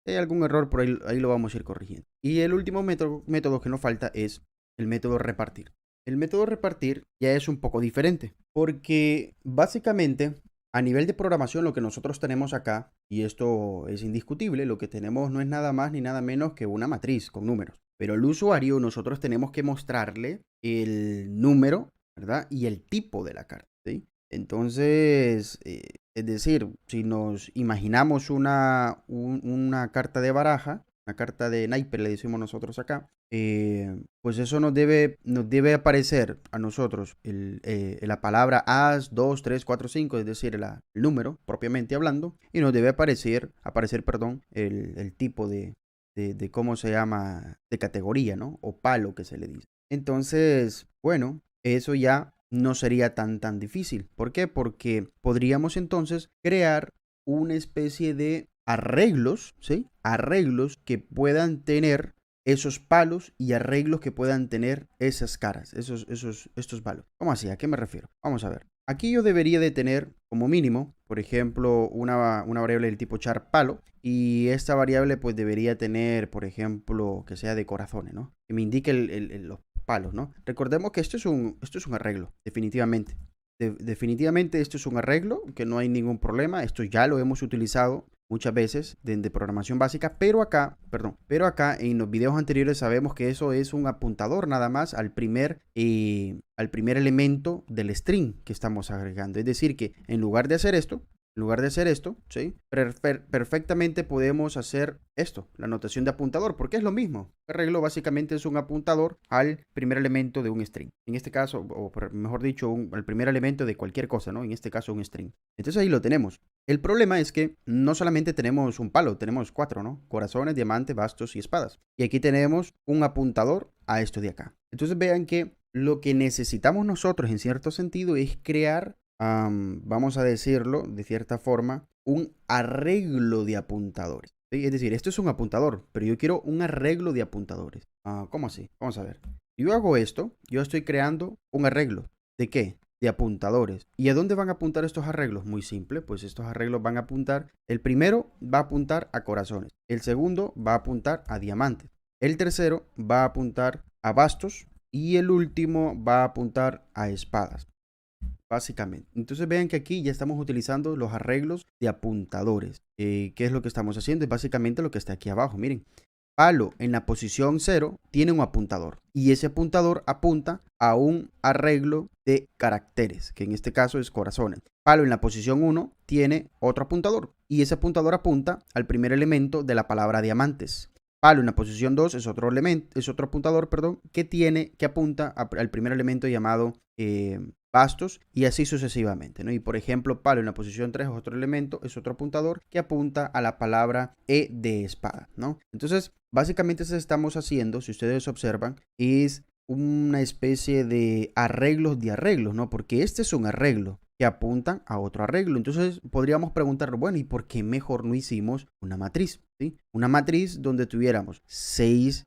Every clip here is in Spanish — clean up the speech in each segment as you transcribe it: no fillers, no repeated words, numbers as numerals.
Si hay algún error por ahí lo vamos a ir corrigiendo. Y el último método que nos falta es el método repartir. El método repartir ya es un poco diferente, porque básicamente a nivel de programación lo que nosotros tenemos acá, y esto es indiscutible, lo que tenemos no es nada más ni nada menos que una matriz con números. Pero al usuario nosotros tenemos que mostrarle el número, ¿verdad? Y el tipo de la carta, ¿sí? Entonces, es decir, si nos imaginamos una carta de baraja, una carta de naipe, le decimos nosotros acá, pues eso nos debe aparecer a nosotros la palabra as, 2, 3, 4, 5, es decir, el número propiamente hablando, y nos debe aparecer, perdón, el tipo de cómo se llama, de categoría, ¿no? O palo que se le dice. Entonces, bueno, eso ya no sería tan difícil. ¿Por qué? Porque podríamos entonces crear una especie de arreglos, ¿sí? Arreglos que puedan tener esos palos y arreglos que puedan tener esas caras, estos palos. ¿Cómo así? ¿A qué me refiero? Vamos a ver. Aquí yo debería de tener como mínimo, por ejemplo, una variable del tipo char palo, y esta variable pues debería tener, por ejemplo, que sea de corazones, ¿no? Que me indique los palos, ¿no? Recordemos que esto es un arreglo, definitivamente. Definitivamente esto es un arreglo, que no hay ningún problema. Esto ya lo hemos utilizado muchas veces de programación básica, pero acá en los videos anteriores sabemos que eso es un apuntador nada más al primer elemento del string que estamos agregando. Es decir, que en lugar de hacer esto, ¿sí? Perfectamente podemos hacer esto, la notación de apuntador, porque es lo mismo. El arreglo básicamente es un apuntador al primer elemento de un string. En este caso, o mejor dicho, al primer elemento de cualquier cosa, ¿no? En este caso, un string. Entonces ahí lo tenemos. El problema es que no solamente tenemos un palo, tenemos 4, ¿no? Corazones, diamantes, bastos y espadas. Y aquí tenemos un apuntador a esto de acá. Entonces vean que lo que necesitamos nosotros en cierto sentido es crear, vamos a decirlo de cierta forma, un arreglo de apuntadores. ¿Sí? Es decir, esto es un apuntador, pero yo quiero un arreglo de apuntadores. ¿Cómo así? Vamos a ver. Yo hago esto, yo estoy creando un arreglo. ¿De qué? De apuntadores. ¿Y a dónde van a apuntar estos arreglos? Muy simple, pues estos arreglos van a apuntar, el primero va a apuntar a corazones, el segundo va a apuntar a diamantes, el tercero va a apuntar a bastos y el último va a apuntar a espadas, básicamente. Entonces vean que aquí ya estamos utilizando los arreglos de apuntadores. ¿Qué es lo que estamos haciendo? Es básicamente lo que está aquí abajo, miren. Palo en la posición 0 tiene un apuntador y ese apuntador apunta a un arreglo de caracteres, que en este caso es corazones. Palo en la posición 1 tiene otro apuntador y ese apuntador apunta al primer elemento de la palabra diamantes. Palo en la posición 2 es otro elemento, es otro apuntador, perdón, que apunta al primer elemento llamado bastos y así sucesivamente, ¿no? Y por ejemplo, palo en la posición 3 es otro elemento, es otro apuntador que apunta a la palabra E de espada, ¿no? Entonces, básicamente eso estamos haciendo, si ustedes observan, es una especie de arreglos, ¿no? Porque este es un arreglo que apuntan a otro arreglo. Entonces podríamos preguntar, bueno, ¿y por qué mejor no hicimos una matriz? ¿Sí? Una matriz donde tuviéramos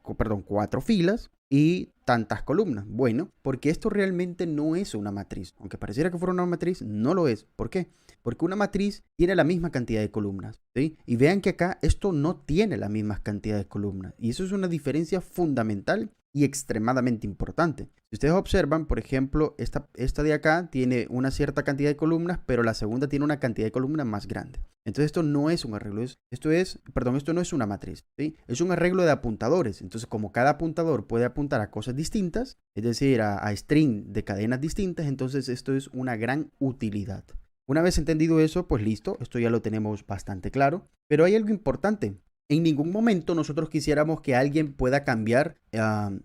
4 filas y tantas columnas. Bueno, porque esto realmente no es una matriz. Aunque pareciera que fuera una matriz, no lo es. ¿Por qué? Porque una matriz tiene la misma cantidad de columnas, ¿sí? Y vean que acá esto no tiene la misma cantidad de columnas. Y eso es una diferencia fundamental y extremadamente importante. Si ustedes observan, por ejemplo, esta de acá tiene una cierta cantidad de columnas, pero la segunda tiene una cantidad de columnas más grande. Entonces esto no es un arreglo, esto no es una matriz, ¿sí? Es un arreglo de apuntadores. Entonces como cada apuntador puede apuntar a cosas distintas, es decir, a string de cadenas distintas, entonces esto es una gran utilidad. Una vez entendido eso, pues listo, esto ya lo tenemos bastante claro, pero hay algo importante. En ningún momento nosotros quisiéramos que alguien pueda cambiar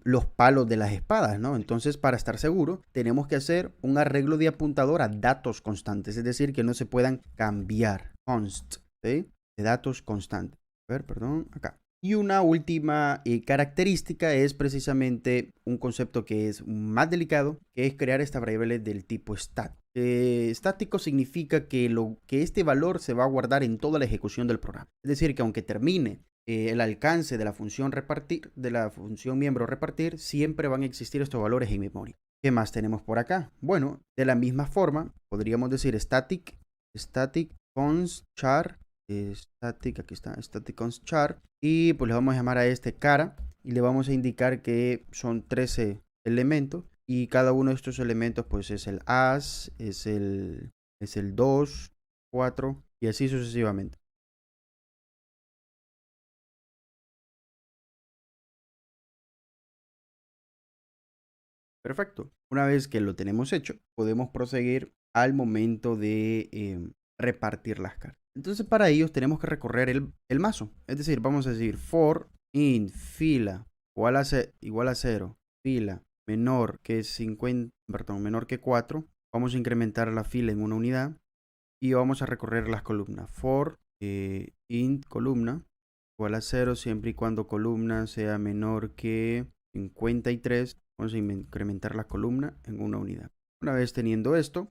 los palos de las espadas, ¿no? Entonces, para estar seguro, tenemos que hacer un arreglo de apuntador a datos constantes, es decir, que no se puedan cambiar. Const, ¿sí? De datos constantes. A ver, perdón, acá. Y una última característica es precisamente un concepto que es más delicado, que es crear esta variable del tipo stat. Estático significa que este valor se va a guardar en toda la ejecución del programa. Es decir, que aunque termine el alcance de la función repartir, de la función miembro repartir, siempre van a existir estos valores en memoria. ¿Qué más tenemos por acá? Bueno, de la misma forma, podríamos decir static const char static, aquí está, static const chart, y pues le vamos a llamar a este cara y le vamos a indicar que son 13 elementos y cada uno de estos elementos pues es el as, es el 2, 4 y así sucesivamente. Perfecto. Una vez que lo tenemos hecho, podemos proseguir al momento de repartir las cartas. Entonces, para ello tenemos que recorrer el mazo. Es decir, vamos a decir for in fila igual a 0, fila menor que 50, perdón, menor que 4. Vamos a incrementar la fila en una unidad y vamos a recorrer las columnas. For int columna igual a 0 siempre y cuando columna sea menor que 53. Vamos a incrementar la columna en una unidad. Una vez teniendo esto,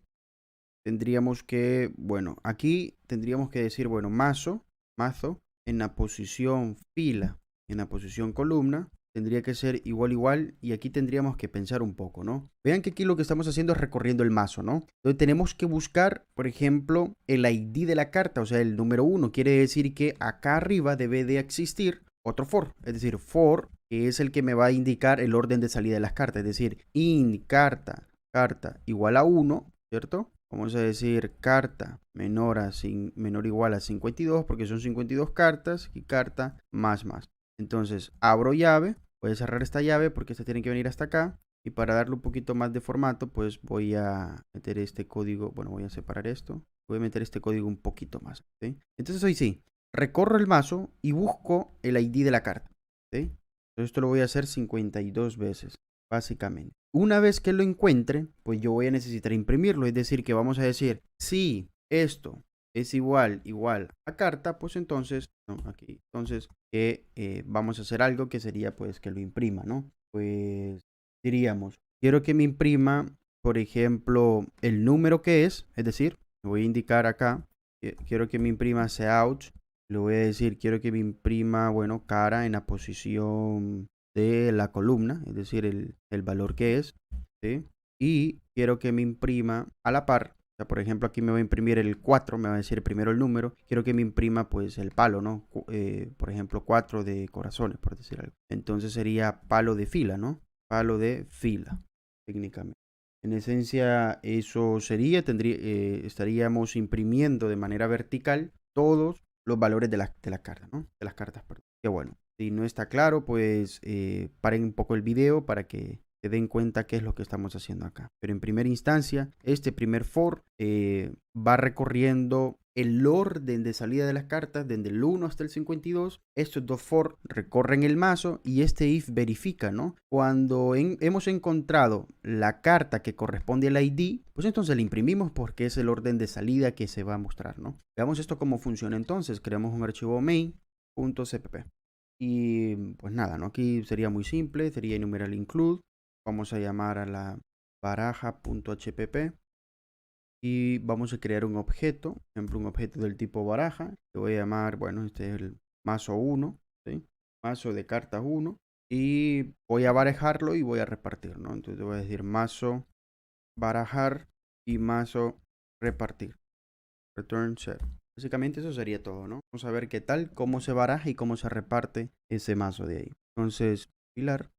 tendríamos que, bueno, aquí tendríamos que decir, bueno, mazo, en la posición fila, en la posición columna, tendría que ser igual, y aquí tendríamos que pensar un poco, ¿no? Vean que aquí lo que estamos haciendo es recorriendo el mazo, ¿no? Entonces tenemos que buscar, por ejemplo, el ID de la carta, o sea, el número 1. Quiere decir que acá arriba debe de existir otro for, es decir, for, que es el que me va a indicar el orden de salida de las cartas, es decir, in carta igual a 1, ¿cierto? Vamos a decir carta menor o igual a 52 porque son 52 cartas y carta más. Entonces abro llave, voy a cerrar esta llave porque esta tiene que venir hasta acá. Y para darle un poquito más de formato, pues voy a meter este código, bueno, voy a separar esto. Voy a meter este código un poquito más, ¿sí? Entonces hoy sí, recorro el mazo y busco el ID de la carta, ¿sí? Entonces esto lo voy a hacer 52 veces, básicamente. Una vez que lo encuentre, pues yo voy a necesitar imprimirlo. Es decir, que vamos a decir, si esto es igual a carta, pues entonces, no, aquí, entonces vamos a hacer algo que sería pues que lo imprima, ¿no? Pues diríamos, quiero que me imprima, por ejemplo, el número que es decir, le voy a indicar acá, quiero que me imprima out, le voy a decir, quiero que me imprima, bueno, cara en la posición de la columna, es decir, el valor que es, ¿sí? Y quiero que me imprima a la par. O sea, por ejemplo, aquí me va a imprimir el 4, me va a decir primero el número. Quiero que me imprima pues el palo, ¿no? Por ejemplo, 4 de corazones, por decir algo. Entonces sería palo de fila, ¿no? Palo de fila, técnicamente. En esencia, eso sería, estaríamos imprimiendo de manera vertical todos los valores de las cartas, ¿no? De las cartas, perdón. Qué bueno. Si no está claro, pues paren un poco el video para que se den cuenta qué es lo que estamos haciendo acá. Pero en primera instancia, este primer for va recorriendo el orden de salida de las cartas desde el 1 hasta el 52. Estos dos for recorren el mazo y este if verifica, ¿no? Cuando hemos encontrado la carta que corresponde al ID, pues entonces la imprimimos porque es el orden de salida que se va a mostrar, ¿no? Veamos esto cómo funciona entonces. Creamos un archivo main.cpp. Y pues nada, ¿no? Aquí sería muy simple, sería enumeral include. Vamos a llamar a la baraja.hpp y vamos a crear un objeto, por ejemplo, un objeto del tipo baraja. Le voy a llamar, bueno, este es el mazo 1, ¿sí? Mazo de cartas 1. Y voy a barajarlo y voy a repartir, ¿no? Entonces voy a decir mazo barajar y mazo repartir. Return 0. Básicamente eso sería todo, ¿no? Vamos a ver qué tal, cómo se baraja y cómo se reparte ese mazo de ahí. Entonces, Pilar.